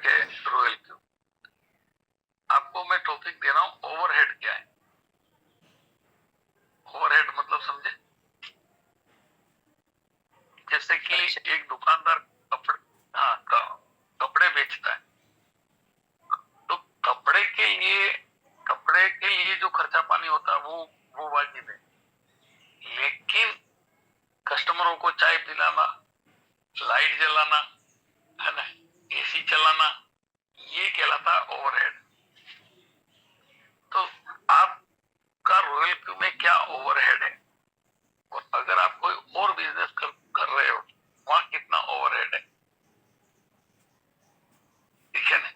है royal Q. आपको मैं टॉपिक दे रहा हूं, ओवरहेड क्या है। ओवरहेड मतलब समझे? जैसे कि एक दुकानदार कपड़े बेचता है, तो कपड़े के लिए जो खर्चा पानी होता है वो वाजिब है, लेकिन कस्टमरों को चाय पिलाना, लाइट जलाना, है ना, एसी चलाना, ये कहलाता है ओवरहेड। तो आपका रॉयल क्यू में क्या ओवरहेड है, और अगर आप कोई और बिजनेस कर रहे हो, वहां कितना ओवरहेड है, ठीक है ना।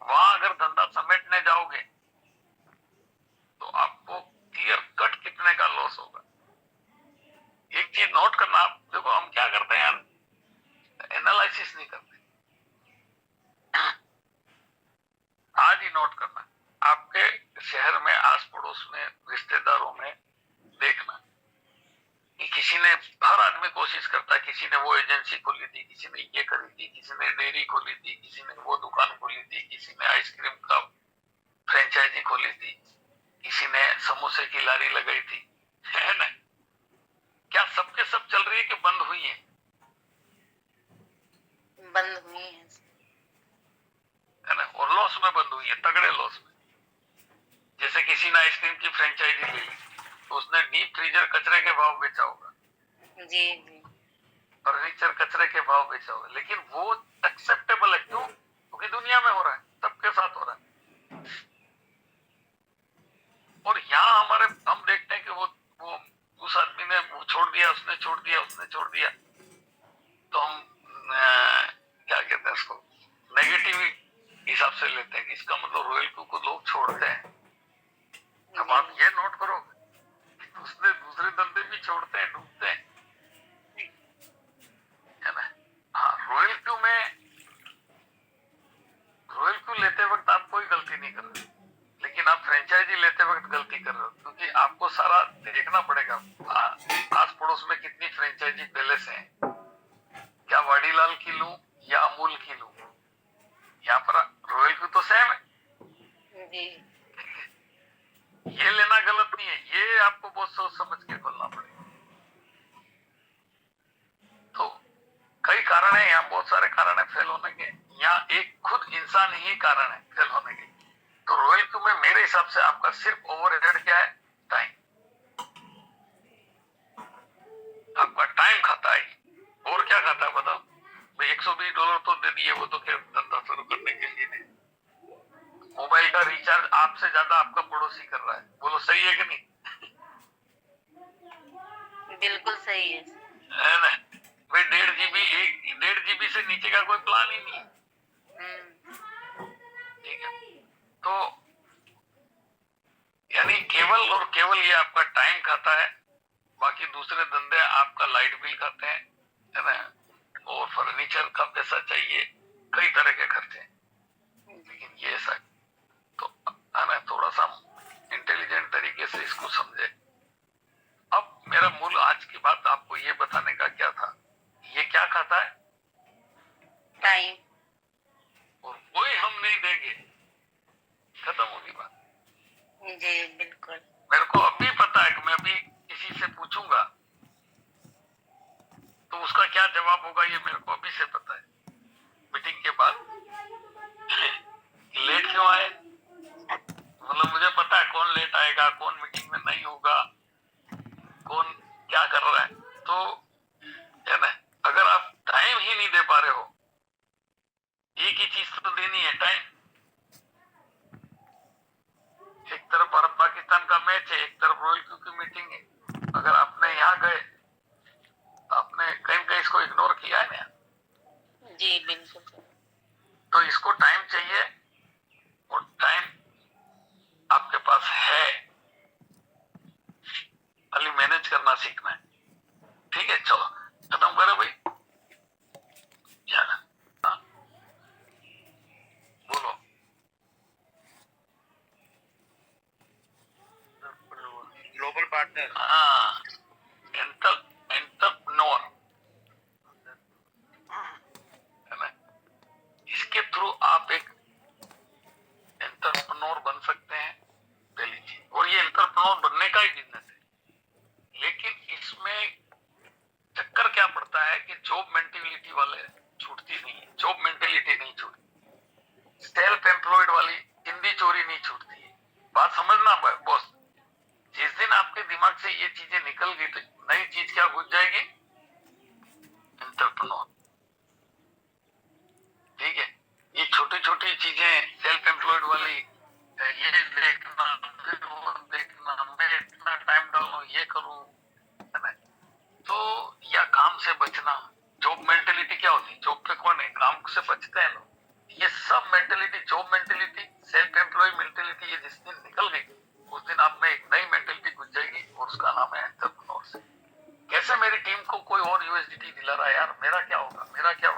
वहां अगर धंधा समेटने जाओगे तो आपको क्लियर कट कितने का लॉस होगा। एक चीज नोट करना, आप देखो हम क्या करते हैं यार, एनालिसिस नहीं करते। आज ही नोट करना, आपके शहर में, आस पड़ोस में, रिश्तेदारों में देखना कि किसी ने, हर आदमी कोशिश करता है, किसी ने वो एजेंसी खोली थी, किसी ने ये खरीदी, किसी ने डेयरी खोली थी, किसी ने वो दुकान खोली थी, किसी ने आइसक्रीम का फ्रेंचाइजी खोली थी, किसी ने समोसे की लारी लगाई थी, है ना। क्या सबके सब चल रही है कि बंद हुई है? बंद हुई है ना, और लॉस में बंद हुई है, तगड़े लॉस में। जैसे किसी ने आइसक्रीम की फ्रेंचाइजी ले ली, तो उसने डीप फ्रीजर कचरे के भाव बेचा होगा, जी जी, फर्नीचर कचरे के भाव बेचा होगा, लेकिन वो एक्सेप्टेबल है। क्यों? क्योंकि दुनिया में हो रहा है, सबके साथ हो रहा है। और यहाँ हम देखते हैं कि वो उस आदमी ने वो छोड़ दिया, उसने छोड़ दिया, उसने छोड़ दिया, तो हम क्या कहते हैं उसको, नेगेटिव हिसाब से लेते हैं कि इसका मतलब रॉयल क्यू को लोग छोड़ते हैं। अब आप ये नोट करो कि दूसरे धंधे भी छोड़ते हैं, डूबते हैं, है ना। हाँ, रॉयल क्यू लेते वक्त आप कोई गलती नहीं कर रहे, लेकिन आप फ्रेंचाइजी लेते वक्त गलती कर रहे हो, क्योंकि आपको सारा देखना पड़ेगा। आस पड़ोस में कितनी फ्रेंचाइजी पहले से है, क्या वाडीलाल की लूं या अमूल की लूं, यहाँ पर रॉयल क्यू तो सेम है जी। ये लेना गलत नहीं है, ये आपको बहुत सोच समझ के खोलना पड़ेगा। तो कई कारण है यहाँ, बहुत सारे कारण है फेल होने के, यहाँ एक खुद इंसान ही कारण है फेल होने के। तो रॉयल क्यू में मेरे हिसाब से आपका सिर्फ ओवरहेड क्या है, टाइम। आपका टाइम खाता है, और क्या खाता है बताओ भाई। $120 तो दे दिए, वो तो क्या धंधा शुरू करने के लिए नहीं। मोबाइल का रिचार्ज आपसे ज्यादा आपका पड़ोसी कर रहा है, बोलो सही है कि नहीं? बिल्कुल सही है ना भाई। 1.5 GB से नीचे का कोई प्लान ही नहीं है, ठीक है। तो यानी केवल और केवल ये आपका टाइम खाता है, बाकी दूसरे धंधे आपका लाइट बिल खाते हैं, है ना, और फर्नीचर का पैसा चाहिए, कई तरह के खर्चे हैं, लेकिन ये ऐसा। तो है ना, थोड़ा सा इंटेलिजेंट तरीके से इसको समझे। अब मेरा मूल आज की बात आपको ये बताने का क्या था, ये क्या खाता है, टाइम। और कोई हम नहीं देंगे, खत्म होगी बात। जी बिल्कुल। मेरे को अभी पता है कि मैं अभी किसी से पूछूंगा तो उसका क्या जवाब होगा, ये मेरे को अभी से पता है, मीटिंग के बाद। लेट क्यों आए, मतलब मुझे पता है कौन लेट आएगा, कौन मीटिंग में नहीं होगा, कौन क्या कर रहा है। तो है ना, अगर आप टाइम ही नहीं दे पा रहे हो, एक ही चीज तो देनी है, टाइम। एक तरफ भारत पाकिस्तान का मैच है, एक तरफ रॉयल क्यू की मीटिंग है। अगर आपने यहाँ गए, आपने कहीं कहीं इसको इग्नोर किया है ना, जी बिल्कुल। तो इसको टाइम चाहिए, और टाइम आपके पास है, खाली मैनेज करना सीखना है, ठीक है। चलो खत्म करो भाई, हाँ बोलो। ग्लोबल पार्टनर, हाँ, एंटरप्रेन्योर, है ना, इसके थ्रू मेंटेलिटी वाले छूटती नहीं है, जॉब मेंटेलिटी नहीं छूटती, सेल्फ एम्प्लॉयड वाली हिंदी चोरी नहीं छूटती है। बात समझना बॉस, जिस दिन आपके दिमाग से ये चीजें निकल गई तो नई चीज क्या घुस जाएगी, एंटरप्रेन्योर। ठीक है, ये छोटी छोटी चीजें सेल्फ एम्प्लॉयड वाली, ये देखना फिर वो देखना, मैं इतना टाइम डालूं ये करूं, है ना? तो या काम से बचना, जॉब मेंटेलिटी क्या होती है, जॉब पे कौन है, काम से बचते हैं लोग। ये सब mentality, job mentality, self employ mentality, ये जिस दिन निकल गई उस दिन आप में एक नई मेंटेलिटी घुस जाएगी और उसका नाम है एंटरप्रेन्योरशिप। कैसे मेरी टीम को कोई और यूएसडीटी दिला रहा है यार, मेरा क्या होगा, मेरा क्या